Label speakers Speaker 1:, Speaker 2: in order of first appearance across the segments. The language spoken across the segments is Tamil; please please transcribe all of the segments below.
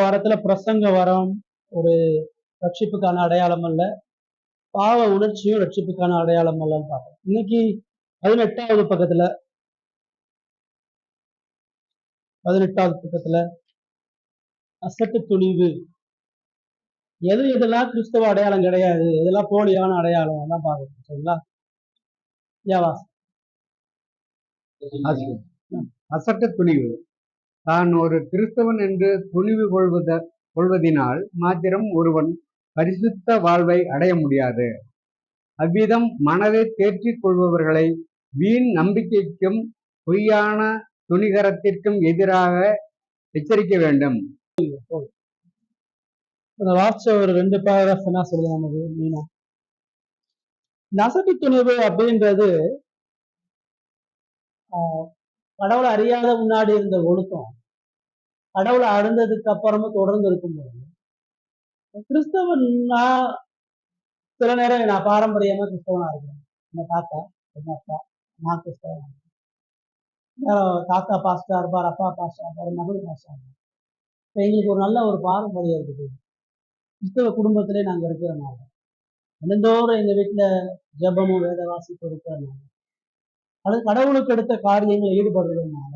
Speaker 1: வாரத்துல பிரசங்க வரம் ஒரு ரட்சிப்புக்கான அடையாளம் அல்ல, பாவ உணர்ச்சியும் ரட்சிப்புக்கான அடையாளம் அல்லன்னு பார்ப்போம். இன்னைக்கு 18வது பக்கத்துல அசட்டு துணிவு, எதெல்லாம் கிறிஸ்தவ அடையாளம் கிடையாது, எதெல்லாம் போலியான அடையாளம் எல்லாம் பார்க்கணும். சரிங்களா?
Speaker 2: அசட்டு துணிவு. தான் ஒரு கிறிஸ்தவன் என்று துணிவு கொள்வதினால் மாத்திரம் ஒருவன் பரிசுத்த வாழ்வை அடைய முடியாது. அவ்விதம் மனதை தேற்றிக் கொள்பவர்களை வீண் நம்பிக்கைக்கும் பொய்யான துணிகரத்திற்கும் எதிராக எச்சரிக்க வேண்டும்.
Speaker 1: வாட்ச ஒரு 2 பேராகிராஃப் என்ன சொல்லுது நமக்கு மீனா? இந்த அசட்டு துணிவு அப்படின்றது கடவுளை அறியாத முன்னாடி இருந்த ஒழுக்கம் கடவுளை அறிந்ததுக்கு அப்புறமும் தொடர்ந்து இருக்கும்போது கிறிஸ்தவன்னா சில நேரம் நான் பாரம்பரியமா கிறிஸ்தவனா இருக்கிறேன். எங்க தாத்தா, எங்க அப்பா, நான் கிறிஸ்தவன். தாத்தா பாஸ்டா இருப்பார், அப்பா பாஸ்டா இருப்பார், மகள் பாஸ்டா இருப்பார். இப்போ எங்களுக்கு ஒரு நல்ல ஒரு பாரம்பரியம் இருக்குது. கிறிஸ்தவ குடும்பத்திலே நாங்கள் இருக்கிறனால தினந்தோறும் எங்க வீட்டுல ஜபமும் வேத வாசிப்பு இருக்கிறனால அது கடவுளுக்கு எடுத்த காரியங்களை ஈடுபடுறதுனால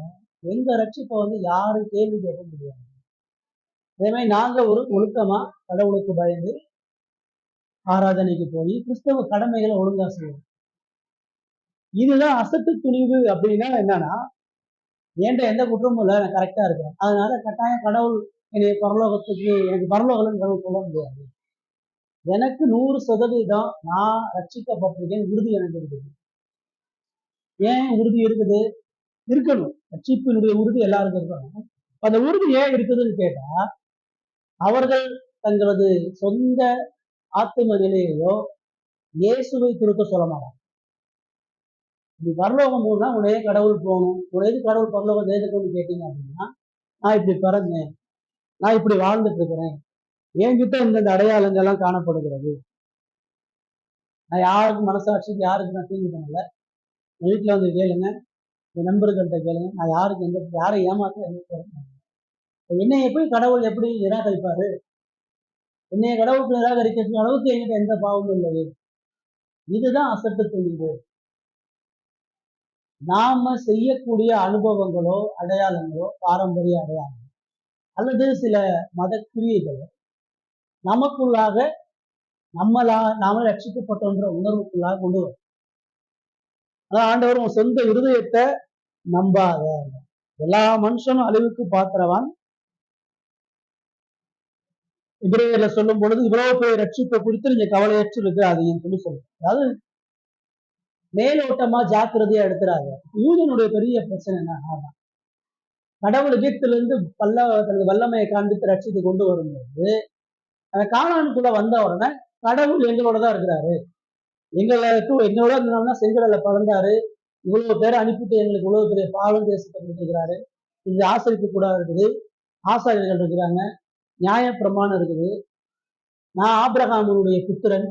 Speaker 1: எங்க ரட்சிப்பை யாரும் கேள்வி கேட்க முடியாது. அதே மாதிரி நாங்க ஒரு ஒழுக்கமா கடவுளுக்கு பயந்து ஆராதனைக்கு போய் கிறிஸ்தவ கடமைகளை ஒழுங்கா செய்யணும். இதுதான் அசட்டு துணிவு. அப்படின்னா என்னன்னா, ஏன்ட்ட எந்த குற்றமும் இல்லை, நான் கரெக்டா இருக்கிறேன், அதனால கட்டாயம் கடவுள் என்னை பரலோகத்துக்கு எனக்கு பரலோகம் கடவுள் சொல்ல முடியாது. எனக்கு 100% நான் ரட்சிக்கப்பட்டிருக்கேன் உறுதி எனக்கு இருக்குது. ஏன் உறுதி இருக்குது? இருக்கணும். ரட்சிப்பினுடைய உறுதி எல்லாருக்கும் இருக்கணும். அந்த உறுதி ஏன் இருக்குதுன்னு கேட்டா, அவர்கள் தங்களது சொந்த ஆத்ம நிலையையோ இயேசுவை குறித்து சொல்ல மாட்டாங்க. நீ பரலோகம் போனா உடைய கடவுள் போகணும், உடையது கடவுள் பரலோகம் எதுக்குன்னு கேட்டீங்க அப்படின்னா, நான் இப்படி பிறந்தேன், நான் இப்படி வாழ்ந்துட்டு இருக்கிறேன், என்கிட்ட இந்த அடையாளங்கள்லாம் காணப்படுகிறது, நான் யாருக்கும் மனசாட்சிக்கு யாருக்கு நான் தீங்கு பண்ணல, வீட்டுல வந்து கேளுங்க, என் நண்பர்கள்ட்ட கேளுங்க, நான் யாருக்கு யாரை ஏமாத்த என்னைய போய் கடவுள் எப்படி நிராகரிப்பாரு? என்னைய கடவுளுக்கு நிராகரிக்கிற அளவுக்கு என்கிட்ட எந்த பாவமும் இல்லையே. இதுதான் அசட்டு துணிவு. நாம செய்யக்கூடிய அனுபவங்களோ அடையாளங்களோ பாரம்பரிய அடையாளம் அல்லது சில மத கிரியைகளோ நமக்குள்ளாக நாம ரட்சிக்கப்பட்டோன்ற உணர்வுக்குள்ளாக கொண்டு வரும். அதான் ஆண்டவர் உன் சொந்த இருதயத்தை நம்பாத, எல்லா மனுஷனும் அழிவுக்கு பாத்திரவான். இப்ரேயர்ல சொல்லும் பொழுது இவ்வளவு பேர் ரட்சிப்பை குறித்து நீங்க கவலையற்று இருக்காதீங்கன்னு சொல்லுங்க. அதாவது மேலோட்டமா ஜாக்கிரதையா எடுத்துறாங்க. யூதனுடைய பெரிய பிரச்சனை என்னன்னா, கடவுள் எகிப்திலிருந்து தனது வல்லமையை காண்பித்து ரட்சித்து கொண்டு வரும்போது அந்த கானானுக்குள்ள வந்த உடனே கடவுள் எங்களோட தான் இருக்கிறாரு, எங்களோட இருந்தோம்னா செங்கடலை பறந்தாரு, இவ்வளவு பேரை அனுப்பிட்டு எங்களுக்கு இவ்வளவு பெரிய பாவம் தேசத்தை கொடுத்துருக்கிறாரு, இது ஆசரிப்பு கூட இருக்குது, ஆசாரியர்கள் இருக்கிறாங்க, நியாய பிரமாணம் இருக்குது, நான் ஆபிரகாமுடைய புத்திரன்,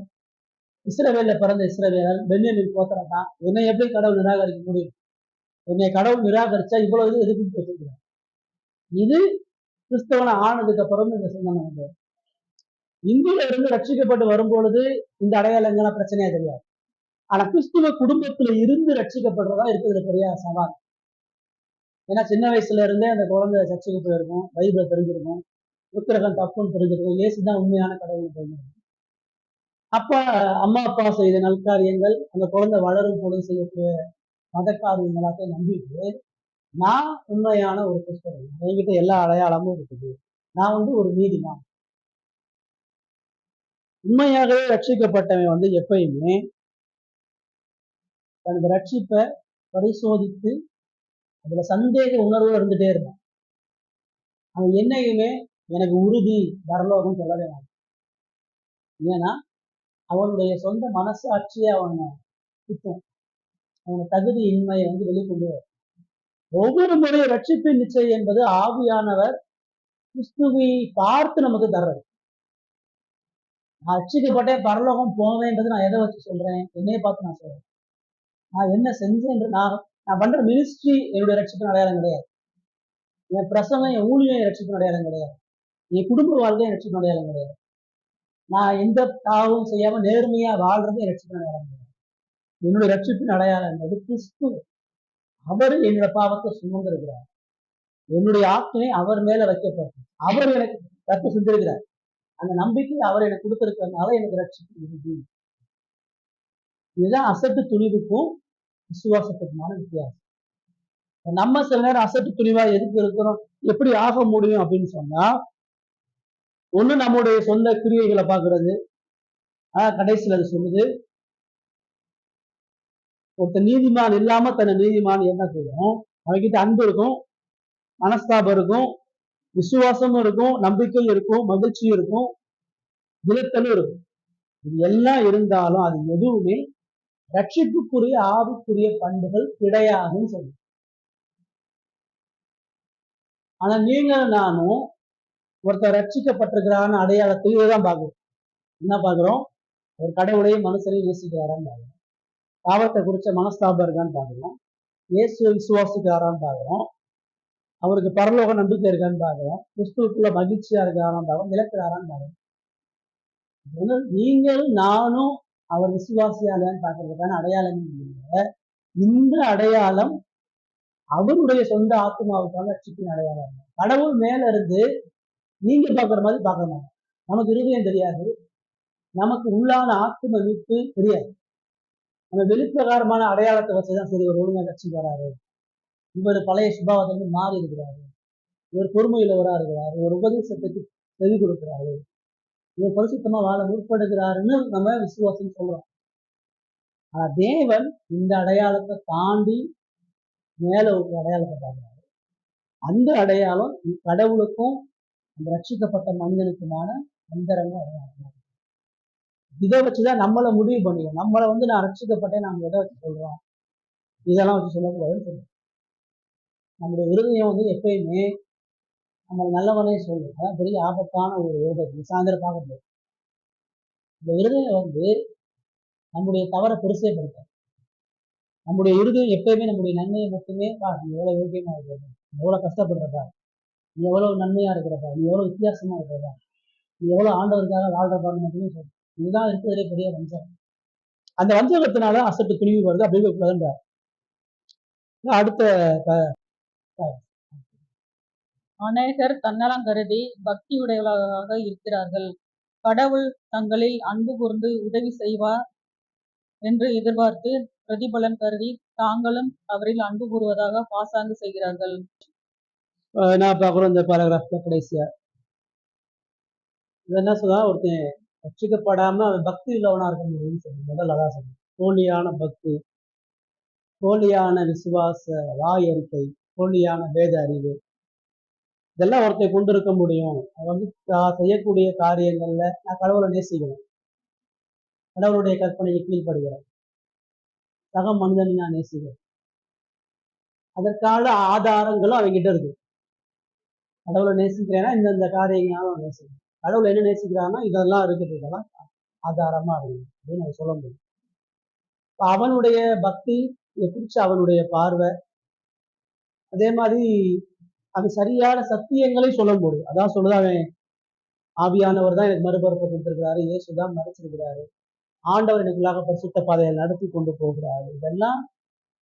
Speaker 1: இஸ்ரவேல்ல பிறந்த இஸ்ரவேலன், பென்யமீன் கோத்திரம் தான், என்னை எப்படி கடவுள் நிராகரிக்க முடியும்? என்னை கடவுள் நிராகரிச்சா இவ்வளவு இது எதுக்கு வச்சிருக்கிறார். இது கிறிஸ்தவனை ஆனதுக்கு அப்புறம் இந்த சிந்தனை இந்தியில இருந்து ரட்சிக்கப்பட்டு வரும்பொழுது இந்த அடையாளங்கள்லாம் பிரச்சனையா தெரியாது. ஆனா கிறிஸ்துவ குடும்பத்துல இருந்து ரட்சிக்கப்படுறதா இருக்கிறது பெரிய சவால். ஏன்னா சின்ன வயசுல இருந்தே அந்த குழந்தை சர்ச்சைக்கு போயிருக்கும், பைபிளை தெரிஞ்சிருக்கும், விக்கிரகம் தப்புன்னு தெரிஞ்சிருக்கும், இயேசுதான் உண்மையான கடவுள் தெரிஞ்சிருக்கும். அப்ப அம்மா அப்பா செய்த நல்காரியங்கள் அந்த குழந்தை வளரும் பொழுது செய்யக்கூடிய மத காரியங்கள் எல்லாத்தையும் நம்பிட்டு நான் உண்மையான ஒரு கிறிஸ்தவன், என்கிட்ட எல்லா அடையாளமும் இருக்குது, நான் ஒரு நீதிமான். உண்மையாகவே ரட்சிக்கப்பட்டவன் எப்பயுமே தனது ரட்சிப்பை பரிசோதித்து அதுல சந்தேக உணர்வு இருந்துட்டே இருந்தான். அவன் என்னைக்குமே எனக்கு உறுதி பரலோகம் சொல்லவே மாட்டான். ஏன்னா அவனுடைய சொந்த மனசாட்சியை அவனை சுத்தம், அவன தகுதி இன்மையை வெளிக்கொண்டு வரும். ஒவ்வொரு முறையும் ரட்சிப்பின் நிச்சயம் என்பது ஆவியானவர் கிறிஸ்துவை பார்த்து நமக்கு தர்றது. நான் ரட்சிக்கப்பட்டேன் பரலோகம் போவேன்றது நான் எதை வச்சு சொல்றேன்? என்னைய பார்த்து நான் சொல்றேன். நான் என்ன செஞ்சேன், நான் பண்ற மினிஸ்ட்ரி என்னுடைய ரட்சிப்பின் அடையாளம் கிடையாது, என் பிரசவம் என் ஊழியம் ரட்சிப்பின் அடையாளம் கிடையாது. என் குடும்ப வாழ்க்கை என் ரட்சிப்பின் அடையாளம் கிடையாது. நான் எந்த பாவமும் செய்யாம நேர்மையா வாழ்றது என் ரட்சிப்பின் அடையாளம் கிடையாது. என்னுடைய ரட்சிப்பின் அடையாளம் என்பது கிறிஸ்து. அவர் என்னோட பாவத்தை சுமந்திருக்கிறார். என்னுடைய ஆத்மை அவர் மேல வைக்கப்பட்டது. அவர் எனக்கு ரத்தம் செஞ்சிருக்கிறார். அந்த நம்பிக்கை அவர் எனக்கு கொடுத்திருக்கிறதுனால எனக்கு ரட்சிப்பு இருக்கு. இதுதான் அசட்டு துணிவுக்கும் விசுவாசத்துக்குமான வித்தியாசம். நம்ம சில நேரம் அசட்டு துணிவா எதுக்கு இருக்கிறோம், எப்படி ஆக முடியும் அப்படின்னு சொன்னா, ஒண்ணு நம்முடைய சொந்த கிரியைகளை பாக்குறது. கடைசியில் அது சொல்லுது, ஒருத்தர் நீதிமான் இல்லாம தன்னை நீதிமான் என்ன செய்யும், அவங்கிட்ட அன்பு இருக்கும், மனஸ்தாபம் இருக்கும், விசுவாசமும் இருக்கும், நம்பிக்கை இருக்கும், மகிழ்ச்சி இருக்கும், விலத்தலும் இருக்கும். இது எல்லாம் இருந்தாலும் அது எதுவுமே ரட்சிப்புக்குரிய ஆவிக்குரிய பண்புகள் கிடையாதுன்னு சொல்லு. ஆனா நீங்களும் நானும் ஒருத்தர் ரட்சிக்கப்பட்டிருக்கிறான்னு அடையாளத்தையே தான் பார்க்கிறோம். என்ன பார்க்கிறோம்? ஒரு கடவுளையும் மனுஷனையும் நேசிக்கிறாரான்னு பார்க்கிறோம். பாவத்தை குறிச்ச மனஸ்தாபம் இருக்கான்னு பார்க்கிறோம். இயேசுவை விசுவாசிக்கிறாரான்னு பார்க்கிறோம். அவருக்கு பரலோக நம்பிக்கை இருக்கான்னு பார்க்கிறோம். கிறிஸ்துவுக்குள்ள மகிழ்ச்சியா இருக்கிறாரான்னு பார்க்கிறோம். இழக்கிறாரான்னு பார்க்கிறோம். நீங்களும் நானும் அவர் விசுவாசியாலையான்னு பார்க்கறதுக்கான அடையாளம் இல்லை. இந்த அடையாளம் அவருடைய சொந்த ஆத்மாவுக்கான ரட்சிப்பின் அடையாளம். கடவுள் மேல இருந்து நீங்க பார்க்குற மாதிரி பார்க்க மாட்டோம். நமக்கு இருதயம் தெரியாது, நமக்கு உள்ளான ஆத்ம மீட்பு தெரியாது. நம்ம வெளிப்பிரகாரமான அடையாளத்தை வச்சுதான் சரி ஒரு ஒழுங்கா கட்சி வராரு, இவர் பழைய சுபாவத்திலிருந்து மாறி இருக்கிறாரு, இவர் பொறுமையுள்ளவரா இருக்கிறாரு, ஒரு உபதேசத்துக்கு செவி கொடுக்கிறாரு, இவர் பரிசுத்தமா வாழ முற்படுகிறாருன்னு நம்ம விசுவாசம் சொல்றோம். ஆனா தேவன் இந்த அடையாளத்தை தாண்டி மேல ஒரு அடையாளத்தை பார்க்கிறாரு. அந்த அடையாளம் கடவுளுக்கும் அந்த ரட்சிக்கப்பட்ட மனிதனுக்குமான அந்தரங்க அடையாளம். இதை வச்சுதான் நம்மளை முடிவு பண்ணிக்கணும். நம்மளை நான் ரட்சிக்கப்பட்டேன் நாங்க எதை வச்சு சொல்றோம், இதெல்லாம் வச்சு சொல்லக்கூடாதுன்னு சொல்றோம். நம்முடைய இருதயம் எப்பயுமே நம்ம நல்லவனே சொல்லுவோம். அதான் பெரிய ஆபத்தான ஒரு இருதயம். சாயந்தரம் பார்க்க முடியாது. இந்த இருதயம் நம்முடைய தவறை பெருசே படுத்த. நம்முடைய இருதயம் எப்பயுமே நம்முடைய நன்மையை மட்டுமே நீ எவ்வளவு யோகியமா இருக்கிறப்ப, நீ எவ்வளவு கஷ்டப்படுறப்பா, நீ எவ்வளவு நன்மையா இருக்கிறப்பா, நீ எவ்வளவு வித்தியாசமா இருக்கிறப்பா, நீ எவ்வளவு ஆண்டவருக்காக வாழ்றப்பான்னு மட்டுமே சொல்லும். இதுதான் இருக்கிறதே பெரிய வஞ்சகம். அந்த வஞ்சகத்தினால அசட்டு துணிவு வருது. அப்படி இருக்கக்கூடாதுன்ற அடுத்த
Speaker 3: அநேகர் தன்னலம் கருதி பக்தி உடையவர்களாக இருக்கிறார்கள். கடவுள் தங்களில் அன்பு கூர்ந்து உதவி செய்வார் என்று எதிர்பார்த்து பிரதிபலன் கருதி தாங்களும் அவரில் அன்பு கூறுவதாக பாசாங்கு செய்கிறார்கள்.
Speaker 1: நான் பார்க்குறோம் இந்த பாராகிராஃப்ல கடைசியா என்ன சொல்றா, ஒருத்தன் ரட்சிக்கப்படாம அவன் பக்தி உள்ளவனா இருக்க முடியும்னு சொல்லி முதல்ல அதான் சொல்லு. போலியான பக்தி, போலியான விசுவாச வாயறிக்கை, போலியான வேத அறிவு, இதெல்லாம் ஒருத்தர் கொண்டு இருக்க முடியும். அவன் செய்யக்கூடிய காரியங்கள்ல நான் கடவுளை நேசிக்கிறேன், கடவுளுடைய கற்பனையை கீழ்படுகிறேன், சக மனிதனை நான் நேசிக்கிறேன், அதற்கான ஆதாரங்களும் அவங்கிட்ட இருக்கு. கடவுளை நேசிக்கிறேன்னா இந்த காரியங்களும் நேசிக்கிறேன். கடவுள் என்ன நேசிக்கிறான்னா இதெல்லாம் இருக்குது, இதெல்லாம் ஆதாரமா இருக்கு அப்படின்னு நான் சொல்ல முடியும். அவனுடைய பக்தி குறிச்சு அவனுடைய பார்வை, அதே மாதிரி அவன் சரியான சத்தியங்களை சொல்ல முடியும். அதான் சொல்லுது, அவன் ஆவியானவர் தான் எனக்கு மறுபரப்பை கொடுத்திருக்கிறாரு, இயேசுதான் மறைச்சிருக்கிறாரு, ஆண்டவர் எனக்குள்ளாக பரிசுத்த பாதையை நடத்தி கொண்டு போகிறாரு. இதெல்லாம்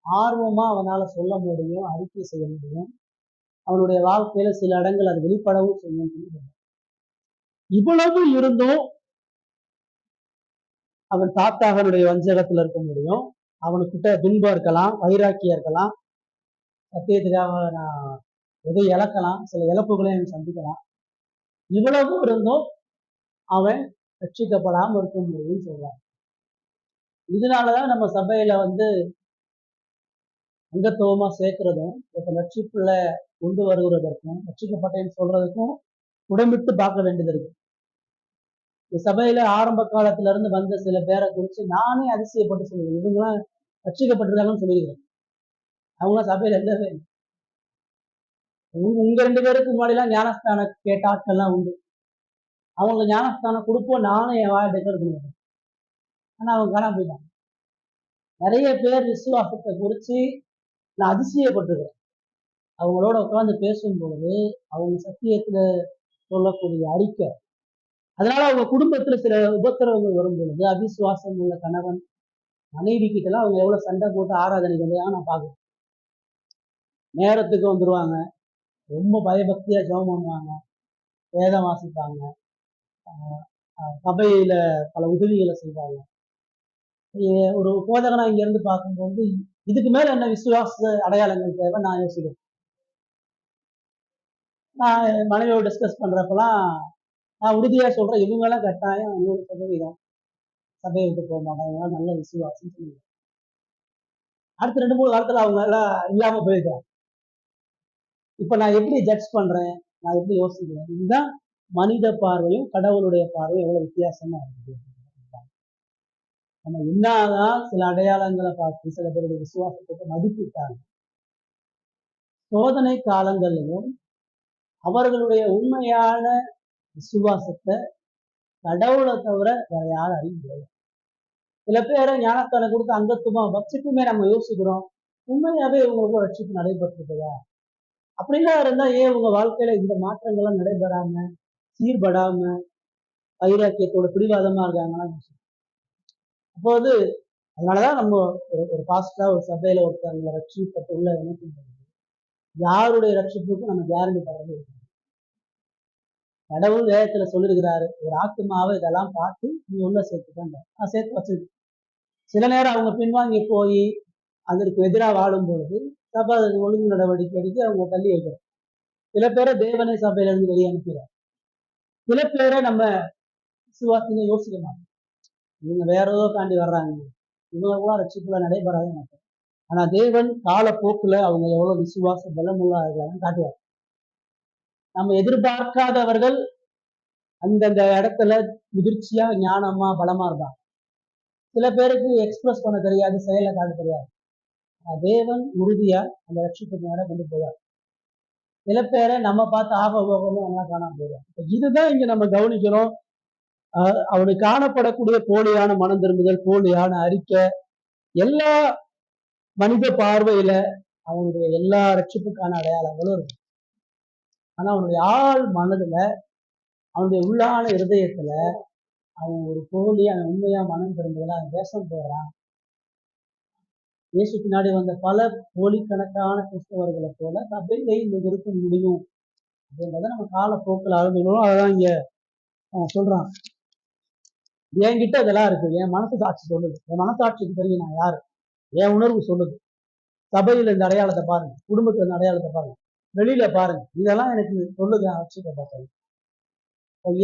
Speaker 1: ஆர்வமா அவனால சொல்ல முடியும், அறிக்கை செய்ய முடியும். அவனுடைய வாழ்க்கையில சில இடங்கள் அது வெளிப்படவும் செய்யும். இவ்வளவு இருந்தும் அவன் தாத்தாகனுடைய வஞ்சகத்துல இருக்க முடியும். அவனுக்கிட்ட துன்பம் இருக்கலாம், வைராக்கியம் இருக்கலாம், சத்தியத்துக்காக நான் எதை இழக்கலாம், சில இழப்புகளையும் சந்திக்கலாம். இவ்வளவு இருந்தும் அவன் ரட்சிக்கப்படாம இருக்க முடியும்னு சொல்றான். இதனாலதான் நம்ம சபையில அங்கத்துவமா சேர்க்கிறதும் இப்ப ரட்சிப்புல கொண்டு வருகிறதற்கும் ரட்சிக்கப்பட்டேன்னு சொல்றதுக்கும் உடம்பிட்டு பார்க்க வேண்டியது இருக்கு. இந்த சபையில ஆரம்ப காலத்துல இருந்து வந்த சில பேரை குறிச்சு நானே அதிசயப்பட்டு சொல்லுவேன், இவங்கெல்லாம் ரட்சிக்கப்பட்டிருக்காங்கன்னு சொல்லியிருக்கேன். அவங்களாம் சபையில இல்லவே இல்லை. உங்க 2 பேருக்கு முன்னாடிலாம் ஞானஸ்தானம் கேட்ட ஆட்கள்லாம் உண்டு. அவங்க ஞானஸ்தானம் கொடுப்போம் நானும் என் வாயை டெக்கர் பண்ணுவேன். ஆனா அவங்க காணாம போயிட்டாங்க. நிறைய பேர் விசுவாசத்தை குறிச்சு நான் அதிசயப்பட்டிருக்கேன். அவங்களோட உட்கார்ந்து பேசும்பொழுது அவங்க சத்தியத்துல சொல்லக்கூடிய அறிக்கை. அதனால அவங்க குடும்பத்துல சில உபத்திரவங்கள் வரும் பொழுது அவிசுவாசம் உள்ள கணவன் மனைவி கிட்ட எல்லாம் அவங்க எவ்வளவு சண்டை போட்டு ஆராதனைக்கு வந்தா நான் பார்க்கிறேன். நேரத்துக்கு வந்துருவாங்க, ரொம்ப பயபக்தியா ஜெபம் பண்ணுவாங்க, வேதம் வாசிப்பாங்க, சபையில பல உதவிகளை செய்வாங்க. ஒரு போதகனா இங்க இருந்து பார்க்கும்போது இதுக்கு மேல என்ன விசுவாச அடையாளங்கள் தேவை நான் யோசிக்கிறேன். நான் மனைவியோட டிஸ்கஸ் பண்றப்பெல்லாம் நான் உறுதியா சொல்றேன், இவங்கெல்லாம் கட்டாயம் 100% சபையை விட்டு போக மாட்டாங்க, நல்ல விசுவாசம் சொல்லுவாங்க. அடுத்த 2-3 காலத்துல அவங்க எல்லாம் இல்லாம போயிருக்காங்க. இப்ப நான் எப்படி ஜட்ஜ் பண்றேன், நான் எப்படி யோசிக்கிறேன், இதுதான் மனித பார்வையும் கடவுளுடைய பார்வையும் எவ்வளவு வித்தியாசமா இருக்குது. நம்ம என்னதான் சில அடையாளங்களை பார்த்து சில பேருடைய விசுவாசத்துக்கு மதிப்பிட்டாங்க, சோதனை காலங்களிலும் அவர்களுடைய உண்மையான விசுவாசத்தை கடவுளை தவிர வேற யாரும் அறிய முடியாது. சில பேரை ஞானத்தான கொடுத்து அங்கத்துவமா வச்சுட்டுமே நம்ம யோசிக்கிறோம், உண்மையாவே இவங்களுக்கு ரட்சிப்பு நடைபெற்றிருக்குதா? அப்படிலாம் இருந்தா ஏன் உங்க வாழ்க்கையில இந்த மாற்றங்கள்லாம் நடைபெறாம சீர்படாம வைராக்கியத்தோட பிடிவாதமா இருக்காங்கன்னா அப்போது அதனாலதான் நம்ம ஒரு பாஸ்டா ஒரு சபையில ஒருத்தவங்களை ரட்சிப்பட்டு உள்ள இணைக்கும் போது யாருடைய ரட்சிப்புக்கும் நம்ம கேரண்டி தரது. கடவுள் வேதத்துல சொல்லிருக்கிறாரு, ஒரு ஆத்மாவை இதெல்லாம் பார்த்து நீ உள்ள சேர்த்துட்டாங்க, நான் சேர்த்து வச்சிருக்கேன். சில நேரம் அவங்க பின்வாங்கி போய் அதற்கு எதிராக வாழும் பொழுது சபை ஒழுங்கு நடவடிக்கை எடுத்து அவங்க தள்ளி வைக்கிறோம். சில பேரை தேவனை சபையில இருந்து வெளியே அனுப்பிடுறோம். சில பேரை நம்ம விசுவாசிங்க யோசிக்க மாட்டோம், இவங்க வேற ஏதோ தாண்டி வர்றாங்க, இவங்க ரட்சிப்புல நடைபெறாத மாட்டோம். ஆனா தேவன் காலப்போக்குல அவங்க எவ்வளவு விசுவாச பலமுள்ளார்களான்னு காட்டுவார். நம்ம எதிர்பார்க்காதவர்கள் அந்தந்த இடத்துல முதிர்ச்சியா ஞானமா பலமா இருப்பாங்க. சில பேருக்கு எக்ஸ்பிரஸ் பண்ண தெரியாது, செயலை காட்ட தெரியாது. தேவன் உறுதியா அந்த ரட்சிப்புக்கு நேரம் கொண்டு போவார். சில பேரை நம்ம பார்த்து ஆகணும் நல்லா காணாம போயிடும். இதுதான் இங்க நம்ம கவனிக்கிறோம். அவனுக்கு காணப்படக்கூடிய போலியான மனம் திரும்புதல், போலியான அறிக்கை, எல்லா மனித பார்வையில அவனுடைய எல்லா ரட்சிப்புக்கான அடையாளங்களும் இருக்கு. ஆனா அவனுடைய ஆள் மனதுல, அவனுடைய உள்ளான இருதயத்துல அவன் ஒரு போலி, அவன் உண்மையா மனம் திரும்புதல அவன் தேசம் போறான். இயேசு பின்னாடி வந்த பல கோடிக்கணக்கான கிறிஸ்தவர்களை போல சபையை இருக்க முடியும் அப்படின்றத நம்ம காலப்போக்கில் அறிஞ்சுக்கணும். அதான் இங்க சொல்றான், என்கிட்ட இதெல்லாம் இருக்கு, என் மனசு சாட்சி சொல்லுது, என் மனசாட்சிக்கு தெரியும் நான் யாரு, என் உணர்வு சொல்லுது. சபையில இந்த அடையாளத்தை பாருங்க, குடும்பத்துல இந்த அடையாளத்தை பாருங்க, வெளியில பாருங்க, இதெல்லாம் எனக்கு சொல்லுது. ரட்சிப்பை பார்த்தாங்க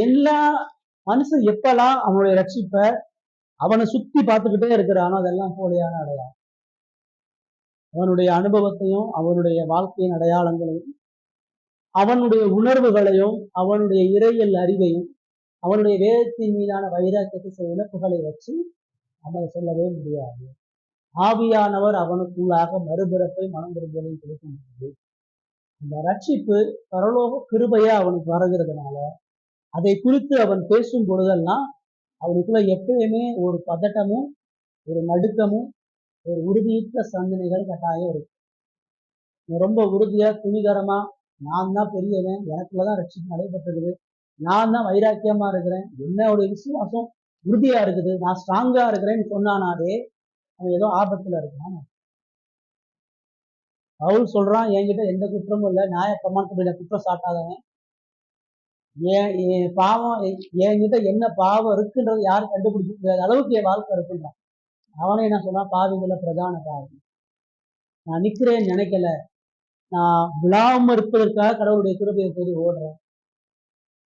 Speaker 1: எல்லா மனுஷன் எப்பெல்லாம் அவனுடைய ரட்சிப்பை அவனை சுத்தி பார்த்துக்கிட்டே இருக்கிறானோ அதெல்லாம் போலியான அடையாளம். அவனுடைய அனுபவத்தையும் அவனுடைய வாழ்க்கையின் அடையாளங்களையும் அவனுடைய உணர்வுகளையும் அவனுடைய இறையியல் அறிவையும் அவனுடைய வேதத்தின் மீதான வைராக்கியத்தை சில இழப்புகளை வச்சு அவனை சொல்லவே முடியாது. ஆவியானவர் அவனுக்குள்ளாக மறுபிறப்பை மனம் திரும்பலையும் கொடுக்கும் போது அந்த ரட்சிப்பு பரலோக கிருபையா அவனுக்கு வருகிறதுனால அதை குறித்து அவன் பேசும் பொழுதெல்லாம் அவனுக்குள்ள எப்பயுமே ஒரு பதட்டமும் ஒரு நடுக்கமும் ஒரு உறுதியற்ற சிந்தனைகள் கட்டாயம் இருக்கு. ரொம்ப உறுதியா துணிகரமா நான் தான் பெரியவன், எனக்குள்ளதான் ரட்சிப்பு நடைபெற்றிருக்குது, நான் தான் வைராக்கியமா இருக்கிறேன், என்னுடைய விசுவாசம் உறுதியா இருக்குது, நான் ஸ்ட்ராங்கா இருக்கிறேன்னு சொன்னானாலே அவன் ஏதோ ஆபத்துல இருக்கிறான். பவுல் சொல்றான், என்கிட்ட எந்த குற்றமும் இல்லை, நியாய பிரமாணத்துல குற்றம் சாட்டாதவன், என் பாவம் என்கிட்ட என்ன பாவம் இருக்குன்றது யாரும் கண்டுபிடிக்க முடியாத அளவுக்கு என் வாழ்க்கை இருக்குன்றான். அவனே என்ன சொன்னா, பாவிகள பிரதான பாவி, நான் நிக்கிறேன்னு நினைக்கல, நான் விழாம இருப்பதற்காக கடவுளுடைய கிருபையை தேடி ஓடுறேன்,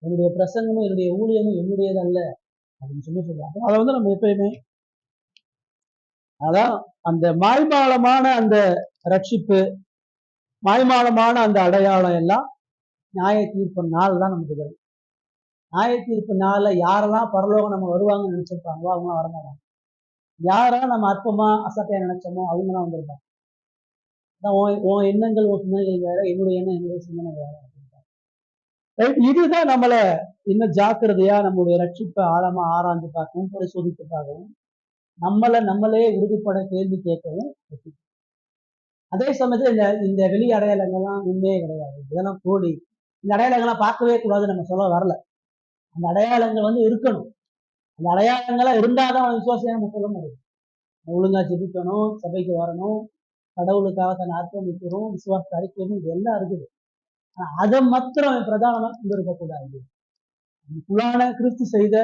Speaker 1: என்னுடைய பிரசங்கமும் என்னுடைய ஊழியமும் என்னுடையது அல்ல அப்படின்னு சொல்றாங்க. அதை நம்ம எப்பயுமே அதான் அந்த மாய்மாலமான அந்த ரட்சிப்பு, மாய்மாலமான அந்த அடையாளம் எல்லாம் நியாய தீர்ப்பு நாள் தான் நமக்கு வரும். நியாய தீர்ப்பு நாள்ல யாரெல்லாம் பரலோகம் நம்ம வருவாங்கன்னு நினைச்சிருப்பாங்களோ அவங்களாம் வரமாட்டாங்க. யாரெல்லாம் நம்ம அற்பமா அசட்டையா நினைச்சோமோ அவங்களாம் வந்திருப்பாங்க. உன் எண்ணங்கள் உன் சிந்தனைகள் வேற, என்னுடைய எண்ணம் என்னுடைய சிந்தனை வேற. இதுதான் நம்மளை இன்னும் ஜாக்கிரதையா நம்முடைய ரட்சிப்பை ஆழமா ஆராய்ந்து பார்க்கவும் பரிசோதித்து பார்க்கவும் நம்மளே உறுதிப்பட கேள்வி கேட்கவும். அதே சமயத்துல இந்த வெளி அடையாளங்கள்லாம் உண்மையே கிடையாது, இதெல்லாம் போலி, இந்த அடையாளங்கள்லாம் பார்க்கவே கூடாது நம்ம சொல்ல வரல. அந்த அடையாளங்கள் வந்து இருக்கணும். அந்த அடையாளங்களா இருந்தாதான் அவன் விசுவாசியா நம்ம சொல்ல முடியும். ஒழுங்கா ஜெபிக்கணும், சபைக்கு வரணும், கடவுளுக்காக தன்னை அர்ப்பணிக்கணும், விசுவாசத்தை அறிக்கணும், இது எல்லாம் இருக்குது. ஆனா அதை மாத்திரம் அவன் பிரதானமா கொண்டு இருக்கக்கூடாது. அதுக்குள்ளான கிறிஸ்து செய்த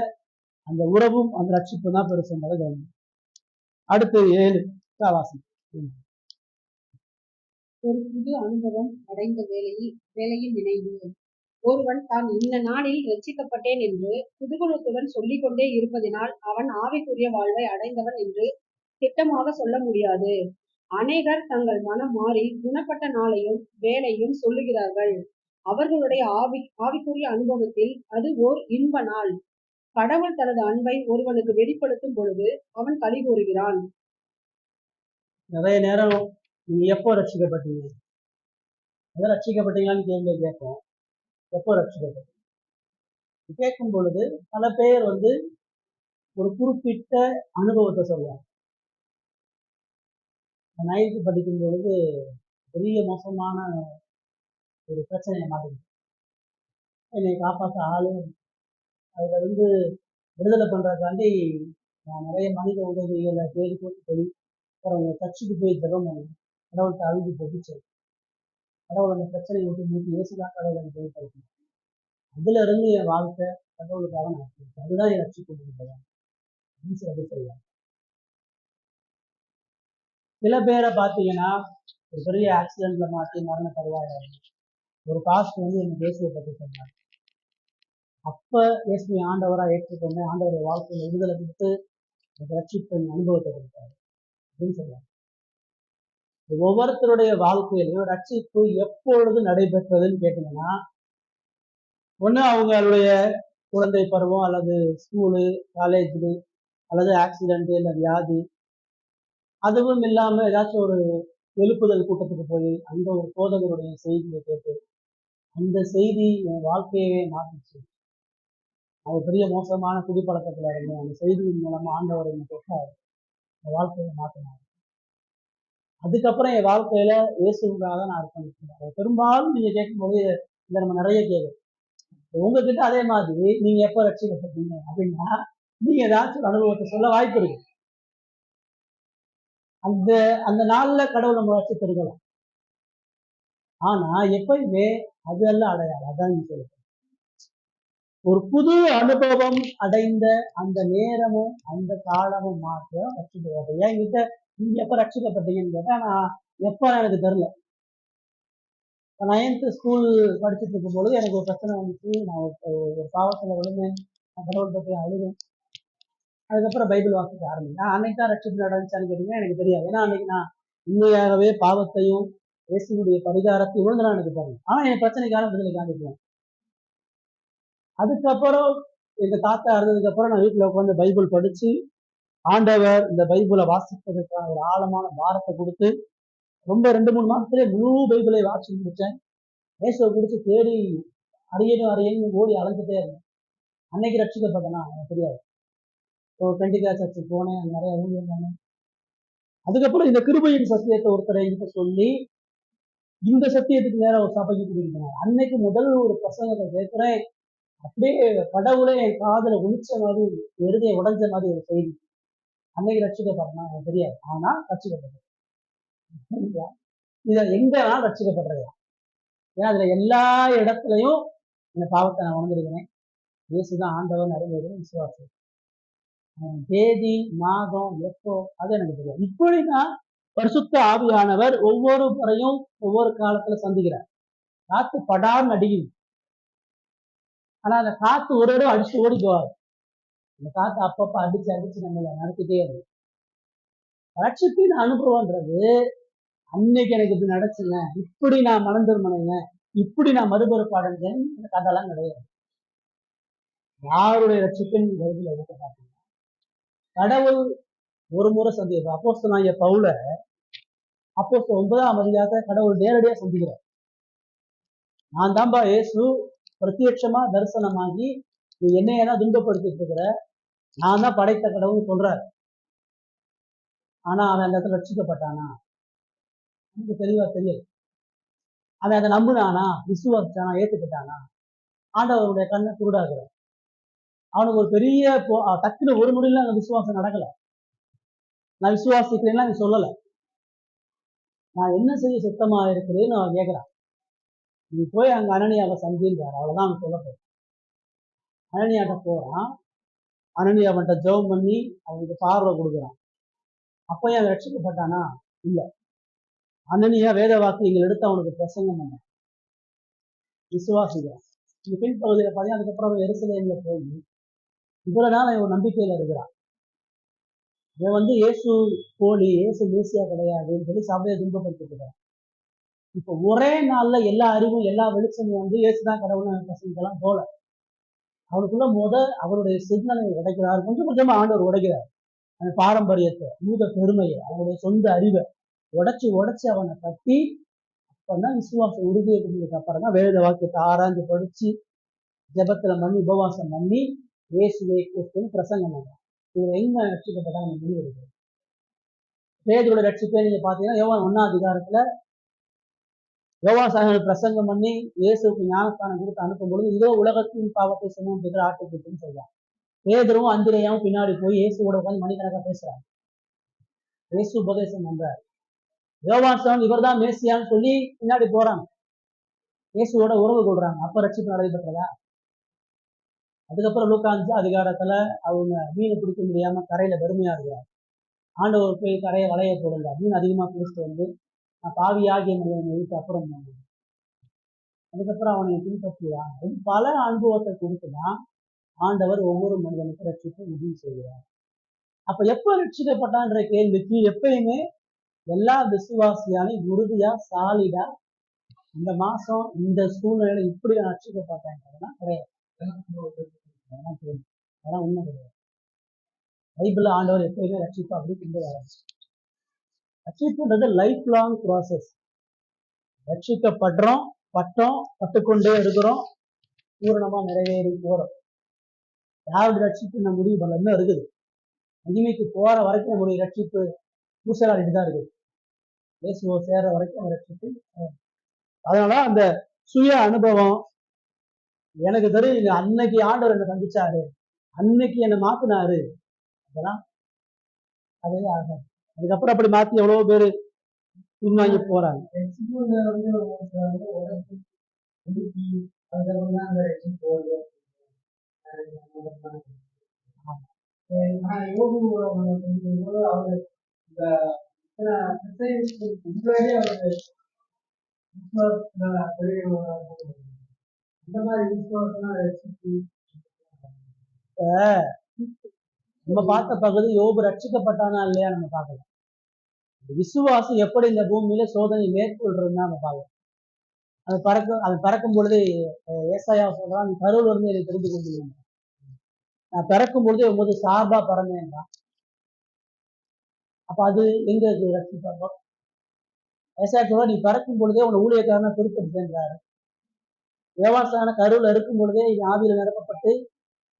Speaker 1: அந்த உறவும் அந்த ரட்சிப்பு தான் பெருசுன்றதை கவனிக்கணும். அடுத்து 7 வாசம்.
Speaker 4: ஒரு புது அனுபவம் அடைந்த வேளையின் நினைவு. ஒருவன் தான் இந்த நாளில் ரட்சிக்கப்பட்டேன் என்று குதூகலத்துடன் சொல்லிக் கொண்டே இருப்பதினால் அவன் ஆவிக்குரிய வாழ்வை அடைந்தவன் என்று திட்டமாக சொல்ல முடியாது. அநேகர் தங்கள் மனம் மாறி குணப்பட்ட நாளையும் வேலையும் சொல்லுகிறார்கள். அவர்களுடைய ஆவிக்குரிய அனுபவத்தில் அது ஓர் இன்ப நாள். கடவுள் தனது அன்பை ஒருவனுக்கு வெளிப்படுத்தும் பொழுது அவன் களி கூறுகிறான்.
Speaker 1: நிறைய நேரம் நீங்க எப்போ ரட்சிக்கப்பட்டீங்க, அதை ரட்சிக்கப்பட்டீங்களான்னு கேள்வி கேட்போம். எப்போ ரட்சிக்கப்பட்டீங்க கேட்கும் பொழுது பல பேர் வந்து ஒரு குறிப்பிட்ட அனுபவத்தை சொல்லுவாங்க. 9th படிக்கும் பொழுது பெரிய மோசமான ஒரு பிரச்சனையை மாட்டிக்கிட்டு என்னை காப்பாற்ற ஆளு, அதுல இருந்து விடுதலை பண்றதுக்காண்டி நான் நிறைய மனித உதவிகளை தேடி போட்டு போய் அப்புறம் சர்ச்சுக்கு போய் ஜெபம் பண்ணேன். கடவுள்கிட்ட அழுது போட்டுச்சேன். கடவுள் அந்த பிரச்சனையை விட்டு நீக்கி இயேசுதான் கடவுளை போய் அதுல இருந்து என் வாழ்க்கை கடவுளுக்காக நான் அதுதான் என் ரட்சிக்க முடியும். சில பேரை பார்த்தீங்கன்னா ஒரு பெரிய ஆக்சிடென்ட்ல மாட்டி மரண தருவாயிரம். ஒரு பாஸ்ட் வந்து எனக்கு இயேசுவை பற்றி சொன்னார். அப்ப இயேசுவை ஆண்டவரா ஏற்றுக்கொண்டு ஆண்டவருடைய வாழ்க்கையில விடுதலை கொடுத்து எனக்கு ரட்சிப்பின் அனுபவத்தை கொடுத்தாரு அப்படின்னு சொல்லுவாங்க. ஒவ்வொருத்தருடைய வாழ்க்கையிலையும் ரட்சிப்பு எப்பொழுது நடைபெற்றதுன்னு கேட்டீங்கன்னா, ஒண்ணு அவங்களுடைய குழந்தை பருவம் அல்லது ஸ்கூலு காலேஜு அல்லது ஆக்சிடென்ட் இல்லை வியாதி, அதுவும் இல்லாம ஏதாச்சும் ஒரு எழுப்புதல் கூட்டத்துக்கு போய் அந்த ஒரு போதகருடைய செய்தியை கேட்டு அந்த செய்தி என் வாழ்க்கையவே மாற்றிச்சு. அவர் பெரிய மோசமான குடிப்பழக்கத்துல இருந்தேன், அந்த செய்தியின் மூலமா ஆண்டவர் என்னை தொட்டார், என் வாழ்க்கையை மாற்றினார். அதுக்கப்புறம் என் வாழ்க்கையில இயேசுக்காக நான் அர்ப்பணிக்கிறேன். பெரும்பாலும் நீங்க கேட்கும்போது இதை நம்ம நிறைய கேட்கும். உங்ககிட்ட அதே மாதிரி நீங்க எப்ப ரட்சிக்கப்பட்டீங்க அப்படின்னா நீங்க ஏதாச்சும் அனுபவத்தை சொல்ல வாய்ப்பு இருக்கு. அந்த அந்த நாள்ல கடவுள் நம்ம ரட்சித்திருக்கலாம். ஆனா எப்பயுமே அது அல்ல அடையாளம். அதான் நீங்க சொல்லுங்க. ஒரு புது அனுபவம் அடைந்த அந்த நேரமும் அந்த காலமும் மாத்திரம் ரட்சிக்கப்பட்ட. என்கிட்ட நீங்க எப்ப ரட்சிக்கப்பட்டீங்கன்னு கேட்டா நான் எப்ப எனக்கு தெரியல. 9th ஸ்கூல் படிச்சுட்டு இருக்கும் பொழுது எனக்கு ஒரு பிரச்சனை வந்துச்சு. நான் ஒரு பாவத்துல விழுந்தேன். நான் கடவுள்கிட்ட போய் அழுதேன். அதுக்கப்புறம் பைபிள் வாசிக்க ஆரம்பிச்சேன். அன்னைக்கு தான் ரட்சிப்பு நடந்துச்சான்னு கேட்டீங்கன்னா எனக்கு தெரியாது. ஏன்னா அன்னைக்கு நான் உண்மையாகவே பாவத்தையும் இயேசுடைய பரிகாரத்தையும் உணர்ந்து எனக்கு பாருங்க. ஆனா என் பிரச்சனைக்கான விடுதலை காமிக்குவேன். அதுக்கப்புறம் எங்க தாத்தா இருந்ததுக்கு அப்புறம் நான் வீட்டுல உட்காந்து பைபிள் படிச்சு ஆண்டவர் இந்த பைபிளை வாசிப்பதற்கான ஒரு ஆழமான பாரத்தை கொடுத்து ரொம்ப 2-3 மாசத்துலயே முழு பைபிளை வாசிச்சு முடிச்சேன். இயேசுவை குறிச்சு தேடி அறியணும் ஓடி அலைஞ்சிட்டே இருந்தேன். அன்னைக்கு ரட்சிக்கப்பட்டேன்னா எனக்கு தெரியாது. ஒரு பெண்டிகா சர்ச்சுக்கு போனேன், நிறைய ஊழியம் பண்ணேன். அதுக்கப்புறம் இந்த கிருபையின் சத்தியத்தை ஒருத்தரை என்கிட்ட சொல்லி இந்த சத்தியத்துக்கு நேரம் ஒரு சபைக்கு கூட்டிட்டு போனாங்க. அன்னைக்கு முதல் ஒரு பிரசங்கத்தை கேட்கிறேன். அப்படியே கடவுளே என் காதுல ஒழிச்ச மாதிரி, எருதையை உடைஞ்ச மாதிரி ஒரு செய்தி. அன்னைக்கு ரட்சிக்கப்பட்டனா எனக்கு தெரியாது. ஆனா ரட்சிக்கப்பட்டது. இதை எங்கெல்லாம் ரட்சிக்கப்படுறது? ஏன்னா அதுல எல்லா இடத்துலையும் இந்த பாவத்தை நான் உணர்ந்திருக்கிறேன். இயேசுதான் ஆண்டவன் அறிஞர் விசுவாசம். தேதி மாதம் எப்போ அது எனக்கு தெரியாது. இப்படிதான் பரிசுத்த ஆவியானவர் ஒவ்வொரு முறையும் ஒவ்வொரு காலத்துல சந்திக்கிறார். காத்து படான்னு அடிக்கும். ஆனா அந்த காத்து ஒரு இடம் அடிச்சு ஓடி போவார். அந்த காத்து அப்பப்ப அடிச்சு நம்மளை நடத்திட்டே இருக்கு. ரட்சிப்பின் அனுபவம்ன்றது அன்னைக்கு எனக்கு இப்படி நடச்சுங்க, இப்படி நான் மனம் திரும்பினேங்க, இப்படி நான் மறுபுறப்பாடுங்க, எனக்கு அதெல்லாம் கிடையாது. யாருடைய ரட்சிப்பின் பைபிள் எடுக்க பார்த்தீங்க, கடவுள் ஒரு முறை சந்திப்பார். அப்போஸ்தலனாகிய பவுல அப்போஸ்தலர் 9ஆம் அதிகாரத்தை கடவுள் நேரடியா சந்திக்கிறார். நான் தான்பா இயேசு, பிரத்யட்சமா தரிசனமாகி நீ என்னையெல்லாம் துன்பப்படுத்திட்டு இருக்கிற, நான் தான் படைத்த கடவுள் சொல்றாரு. ஆனா அவன் அந்த இடத்துல ரட்சிக்கப்பட்டானா? நமக்கு தெளிவா தெரியாது. அவன் அதை நம்புனானா, விசுவாசிச்சானா, ஏத்துக்கிட்டானா, ஆண்டவருடைய கண்ணை குருடாக்குறார். அவனுக்கு ஒரு பெரிய டக்குன்னு ஒரு நொடியில அந்த விசுவாசம் நடக்கல. நான் விசுவாசிக்கிறேன்னா நீ சொல்லல. நான் என்ன செய்ய சுத்தமா இருக்கிறேன்னு அவன் கேட்கிறான். நீ போய் அங்க அனனியாவை சந்தின்றார். அவ்வளவுதான் அவன் சொல்ல போறான். அனனியாட்ட போறான். அனனியா அவன்கிட்ட ஜெபம் பண்ணி அவனுக்கு பார்வை கொடுக்குறான். அப்ப அவன் ரட்சிக்கப்பட்டானா? இல்ல. அனனியா வேத வாக்கியங்கள் எடுத்து அவனுக்கு பிரசங்கம் பண்ண விசுவாசிக்கிறான். இந்த பின்பகுதியில பார்த்தீங்கன்னா அதுக்கப்புறம் எருசலேம்ல போய் இவ்வளவு நாள் அவன் நம்பிக்கையில இருக்கிறான். இவன் இயேசு போலி, இயேசு மேசியா கிடையாதுன்னு சொல்லி சபையை துன்பப்படுத்திட்டு இருக்கிறான். இப்போ ஒரே நாள்ல எல்லா அறிவும் எல்லா வெளிச்சமும் இயேசுதான் கடவுள் பசங்கெல்லாம் போல அவனுக்குள்ள அவருடைய சிந்தனை உடைக்கிறார். கொஞ்சம் கொஞ்சமா ஆண்டவர் உடைக்கிறார். அவன் பாரம்பரியத்தை, யூத பெருமையை, அவனுடைய சொந்த அறிவை உடைச்சு அவனை கட்டி அப்பதான் விசுவாசம் உறுதியதுக்கு அப்புறம் தான் வேத வாக்கியத்தை ஆராய்ந்து படிச்சு ஜபத்துல பண்ணி உபவாசம் பண்ணி இயேசுவை கிறிஸ்துன்னு பிரசங்கம் பண்றான். இவர் எங்க ரட்சிக்கப்பட்டா நம்ம முடிவு எடுக்கிறோம். பேதுரோட ரட்சிப்பை நீங்க பாத்தீங்கன்னா யோவான் 1ஆம் அதிகாரத்துல யோவான் சாகர் பிரசங்கம் பண்ணி இயேசுக்கு ஞானஸ்தானம் கொடுத்து அனுப்பும் பொழுது இதோ உலகத்தின் பாவத்தை சுமந்து ஆட்டுக்குன்னு சொல்றாங்க. பேதுருவும் அந்திரேயாவும் பின்னாடி போய் இயேசுவோட உட்காந்து மணிக்கணக்காக பேசுறாங்க. இயேசு உபதேசம் பண்றாரு. யோவான் சாகன் இவர் தான் மேசியான்னு சொல்லி பின்னாடி போறாங்க. இயேசுவோட உறவு கொள்றாங்க. அப்ப ரட்சிப்பு நடைபெற்றதா? அதுக்கப்புறம் லூக்கா 5 அதிகாரத்துல அவங்க மீனை பிடிக்க முடியாம கரையில வெறுமையா இருக்கிறார். ஆண்டவர் போய் கரையை வளைய போடுறார். மீன் அதிகமா பிடிச்சிட்டு நான் பாவியாகிய மனிதனை வீட்டு அப்புறம் அதுக்கப்புறம் அவனை பின்பற்றுவான். பல அனுபவத்தை கொடுத்துதான் ஆண்டவர் ஒவ்வொரு மனிதனுக்கும் ரட்சிப்பு உதவி செய்கிறார். அப்ப எப்ப ரட்சிக்கப்பட்டான்ற கேள்விக்கு எப்பயுமே எல்லா விசுவாசியாலையும் உறுதியா சாலிடா இந்த மாசம் இந்த சூழ்நிலையில இப்படி நான் ரட்சிக்கப்பட்டேன்றதுதான் கிடையாது. அதான் உண்மை கிடையாது. பைபிள் ஆண்டவர் எப்பயுமே ரட்சிப்பு அப்படி கொண்டு வர ரட்சிப்புன்றது லைஃப் லாங் ப்ராசஸ். ரட்சிக்கப்படுறோம், பட்டுக்கொண்டே இருக்கிறோம், பூரணமா நிறைவேறி போறோம். யாருடைய ரட்சிப்பு நம்ம முடிவு பண்ணல, இன்னும் இருக்குது. மகிமைக்கு போற வரைக்கும் நம்முடைய ரட்சிப்பு பூசலாடிட்டு தான் இருக்குது. இயேசுவை சேர்ற வரைக்கும் ரட்சிப்பு. அதனால அந்த சுய அனுபவம் எனக்கு தெரியும். அன்னைக்கு ஆண்டவர் என்னை சந்திச்சாரு, அன்னைக்கு என்னை மாத்தினாரு, அதெல்லாம் அதே ஆகும். அதுக்கப்புறம் அப்படி மாத்தி எவ்வளவு பேரு பின்வாங்கி போறாங்க. நம்ம பார்த்த பகுதி யோபு ரட்சிக்கப்பட்டானா இல்லையா நம்ம பார்க்கலாம். விசுவாசம் எப்படி இந்த பூமியில சோதனை மேற்கொள்றதுன்னு நம்ம பார்க்கலாம். அது பறக்கும் பொழுது ஏசாயா சொல்றான், நீ கருவில் இருந்து என்னை தெரிந்து கொண்டு நான் பிறக்கும் பொழுது உமது சார்பா பறந்தேன்றான். அப்ப அது எங்க இருக்கு ரட்சிப்பா? ஏசாயா சொல்ற நீ பிறக்கும் பொழுதே உன் ஊழியக்காரனை திருப்படிச்சேன்றாரு. விவசாயான கருவில் இருக்கும் பொழுதே ஆவியில நிரப்பப்பட்டு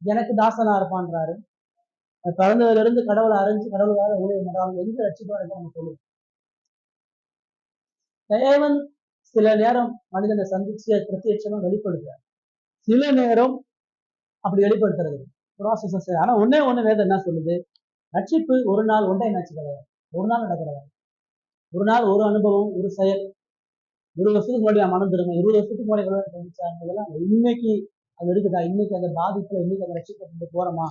Speaker 1: எனக்கு தாசனா இருப்பான்றாரு. பிறந்ததுல இருந்து கடவுளை அறிஞ்சு கடவுளாக ஊழியம் பண்றாங்க. எங்க ரட்சிப்பா இருக்கு நம்ம சொல்லுவோம். தேவன் சில நேரம் மனிதனை சந்திச்சு பிரத்யட்சமா வெளிப்படுத்துறாரு, சில நேரம் அப்படி வெளிப்படுத்துறது ப்ராசஸ். ஆனா ஒன்னே வேதம் என்ன சொல்லுது? ரட்சிப்பு ஒரு நாள் ஒன்றை என்னாச்சு கிடையாது, ஒரு நாள் நடக்கிறதா. ஒரு நாள் ஒரு அனுபவம், ஒரு செயல். 20 வருஷத்துக்கு முன்னாடி நான் மனம் திரும்ப 20 வருஷத்துக்கு முன்னாடி சந்திச்சாருன்றதெல்லாம் இன்னைக்கு அது இருக்குதா? இன்னைக்கு அந்த பாதிப்புல இன்னைக்கு அந்த ரட்சிக்கப்பட்டு போறோமா?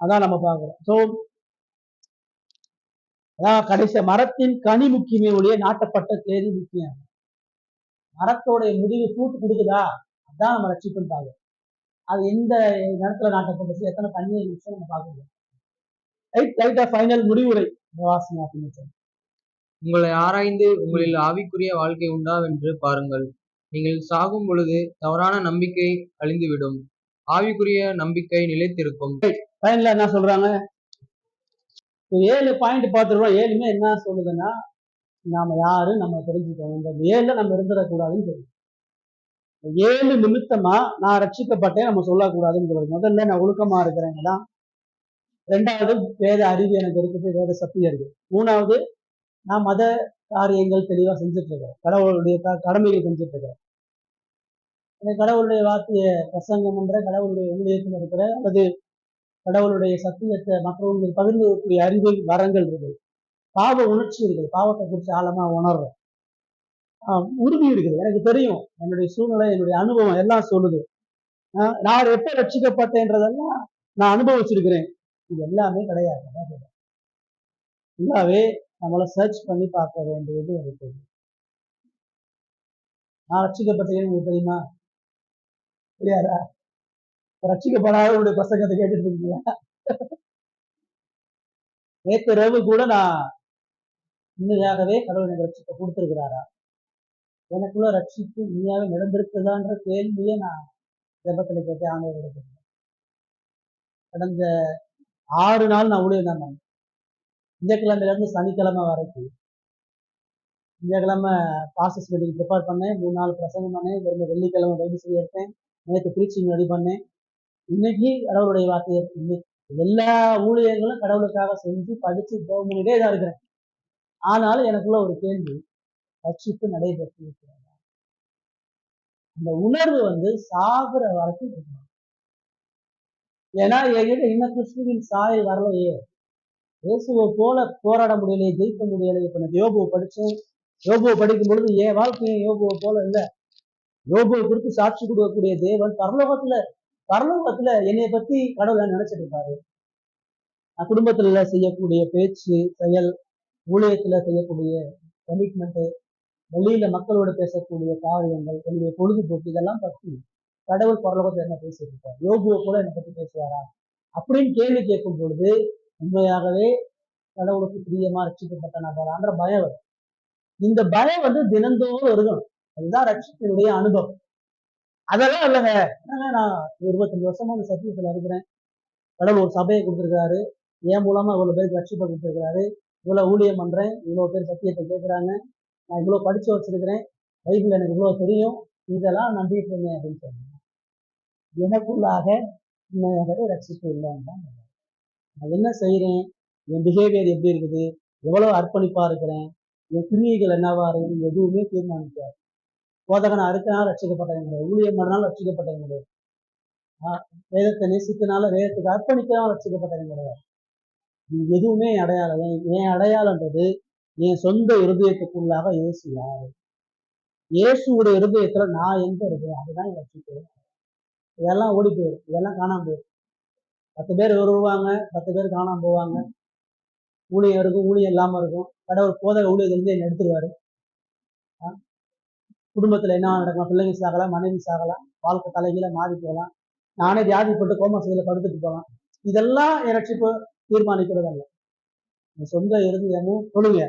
Speaker 1: அதான் நம்ம பார்க்கிறோம். ஸோ அதான் கடைசி மரத்தின் கனி முக்கியமே ஒழிய நாட்டப்பட்ட தேதி முக்கியம். மரத்தோடைய முடிவு கூட்டு கொடுக்குதா? அதான் நம்ம ரட்சிப்புன்னு பார்க்கிறோம். அது எந்த நேரத்துல நாட்டப்பட்டு எத்தனை தண்ணீர் விஷயம் நம்ம பார்க்கணும். ரைட்டா ஃபைனல் முடிவுரை வாசனை அப்படின்னு.
Speaker 5: உங்களை ஆராய்ந்து உங்களில் ஆவிக்குரிய வாழ்க்கை உண்டாவென்று பாருங்கள். நீங்கள் சாகும் பொழுது தவறான நம்பிக்கை அழிந்துவிடும், ஆவிக்குரிய நம்பிக்கை நிலைத்திருக்கும்.
Speaker 1: ஃபைனலா என்ன சொல்றாங்க? 7 பாயிண்ட் பார்த்துருவோம். 7மே என்ன சொல்லுதுன்னா, நாம யாரு நம்ம தெரிஞ்சுக்கணும். இந்த 7ல நம்ம இருந்துடக்கூடாதுன்னு சொல்லுது. 7 நிமித்தமா நான் ரட்சிக்கப்பட்டேன் நம்ம சொல்லக்கூடாதுன்னு சொல்லுது. முதல்ல நான் ஒழுக்கமா இருக்கிறேங்க தான். 2வது வேத அறிவு எனக்கு இருக்குது, வேத சக்தி இருக்கு. 3வது நான் மத காரியங்கள் தெளிவாக செஞ்சுட்டு இருக்கிறேன். கடவுளுடைய கடமைகள் செஞ்சுட்டு இருக்கிறேன். எனக்கு கடவுளுடைய வார்த்தையை பிரசங்கம் பண்ற, கடவுளுடைய ஊழியத்தில் இருக்கிற அல்லது கடவுளுடைய சத்தியத்தை மற்றவங்களுக்கு பகிர்ந்து வரக்கூடிய அறிவு வரங்கள் இருக்குது. பாவ உணர்ச்சி இருக்குது. பாவத்தை குறித்து ஆழமா உணர்றேன். உறுதி இருக்குது. எனக்கு தெரியும், என்னுடைய சூழ்நிலை, என்னுடைய அனுபவம் எல்லாம் சொல்லுது. நான் எப்ப ரட்சிக்கப்பட்டேன்றதெல்லாம் நான் அனுபவிச்சிருக்கிறேன். இது எல்லாமே கிடையாது. ஃபுல்லாவே நம்மளை சர்ச் பண்ணி பார்க்க வேண்டியது இருக்குது. நான் ரட்சிக்கப்பட்டேன்னு உங்களுக்கு தெரியுமா? தெரியாதா? ரட்சிக்கப்படாதவருடைய பிரசங்கத்தை கேட்டுட்டு இருக்கீங்களா? நேற்று இரவு கூட நான் உண்மையாகவே கடவுள் எனக்கு ரட்சிப்பை கொடுத்துருக்கிறாரா, எனக்குள்ள ரட்சிப்பு உண்மையாவே நடந்திருக்குதான்ற கேள்வியை நான் ஜெபத்தில் கேட்டு ஆண்டவர்களுக்கு கடந்த 6 நாள் நான் ஊழியம் தான் பண்ணேன். திங்கட்கிழமையில இருந்து சனிக்கிழமை வரைக்கும். திங்கட்கிழமை பாஸ்டர்ஸ் மீட்டிங் ப்ரிப்பேர் பண்ணேன். 3 நாள் பிரசங்கம் பண்ணேன். திரும்ப வெள்ளிக்கிழமை பைபிள் சொல்லி எடுத்தேன். நேற்று ப்ரீச்சிங் ரெடி பண்ணேன். இன்னைக்கு கடவுளுடைய வார்த்தையை எல்லா ஊழியர்களும் கடவுளுக்காக செஞ்சு படிச்சு ஜெபம் பண்ணிட்டே தான் இருக்கிறேன். ஆனாலும் எனக்குள்ள ஒரு கேள்வி, ரட்சிப்பு நடைபெற்று இருக்கிறாங்க. அந்த உணர்வு சாகுற வரைக்கும் இருக்கணும். ஏன்னா என்கிட்ட இன்னும் கிறிஸ்துவின் சாயல் வரலையே, இயேசுவை போல போராட முடியலையே, ஜெயிக்க முடியலையே. இப்ப நான் யோபுவை படிச்சேன். யோபுவை படிக்கும் பொழுது என் வாழ்க்கையை யோபுவை போல இல்லை. யோபுவை குறித்து சாட்சி கொடுக்கக்கூடிய தேவன் பரலோகத்துல என்னைய பத்தி கடவுள் நினைச்சிட்டு இருப்பாரு. குடும்பத்துல செய்யக்கூடிய பேச்சு, செயல், ஊழியத்துல செய்யக்கூடிய கமிட்மெண்ட், வெளியில மக்களோட பேசக்கூடிய காரியங்கள், என்னுடைய பொழுதுபோக்கு, இதெல்லாம் பத்தி கடவுள் பரலோகத்துல என்ன பேசிட்டு இருப்பாரு. யோபுவை போல என்னை பத்தி பேசுவாரா அப்படின்னு கேள்வி கேட்கும் பொழுது உண்மையாகவே கடவுளுக்கு பிரியமா ரட்சிக்கப்பட்ட நபரான்ற பயம் வரும். இந்த பயம் தினந்தோறும் இருக்கணும். அதுதான் ரட்சிப்பினுடைய அனுபவம். அதெல்லாம் இல்லைங்க, நான் 25 வருஷமா இந்த சத்தியத்துல இருக்கிறேன். கடவுள் ஒரு சபையை கொடுத்துருக்காரு, என் மூலமா இவ்வளவு பேருக்கு ரட்சிப்பை கொடுத்துருக்காரு. இவ்வளவு ஊழியம் பண்றேன், இவ்வளவு பேர் சத்தியத்தை கேட்கிறாங்க, நான் இவ்வளவு படிச்சு வச்சிருக்கிறேன், பைபிள் எனக்கு இவ்வளவு தெரியும், இதெல்லாம் நம்பிட்டு இருந்தேன் அப்படின்னு சொன்னேன். எனக்குள்ளாக உண்மையாகவே ரட்சிப்பு இல்லைன்னு தான். நான் என்ன செய்யறேன், என் பிஹேவியர் எப்படி இருக்குது, எவ்வளவு அர்ப்பணிப்பா இருக்கிறேன், என் கிரியைகள் என்னவா இருக்குது, எதுவுமே தீர்மானிக்காது. போதகனா இருக்கனால ரட்சிக்கப்பட்டவங்க கிடையாது, ஊழியம் பண்ணாலும் ரட்சிக்கப்பட்டவங்க கிடையாது, வேதத்தை நேசிக்கனால வேதத்துக்கு அர்ப்பணிக்கலாம் ரட்சிக்கப்பட்டவங்க கிடையாது. எதுவுமே அடையாளம். என் அடையாளன்றது என் சொந்த இருதயத்துக்குள்ளாக இயேசு யாரு, இயேசுடைய இருதயத்துல நான் எங்க இருக்கேன், அதுதான் என் ரட்சிப்பு. இதெல்லாம் ஓடி போயிடும், இதெல்லாம் காணாம போயிடும். 10 பேர் வருவாங்க, 10 பேர் காணாம போவாங்க. ஊழியம் இருக்கும், ஊழியம் இல்லாம இருக்கும். கடவுள் போதக ஊழியத்திலிருந்து என்ன எடுத்துருவாரு. குடும்பத்துல என்ன நடக்கலாம், பிள்ளைங்க சாகலாம், மனைவி சாகலாம், வாழ்க்கை தலைகீழ மாறி போகலாம், நானே வியாதிப்பட்டு கோமாசையில படுத்துட்டு போகலாம். இதெல்லாம் என் ரட்சிப்பு தீர்மானிக்கிறது அல்ல. சொந்த இருதயமும் சொல்லுங்க.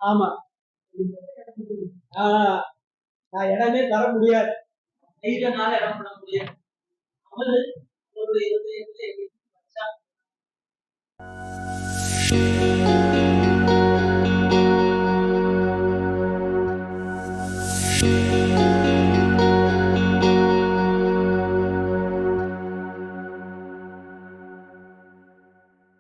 Speaker 1: ஆமா, நான் இடமே தர முடியாது, தைரியனால இடம் பண்ண முடியாது. அவரு ஒரு இருதயத்தை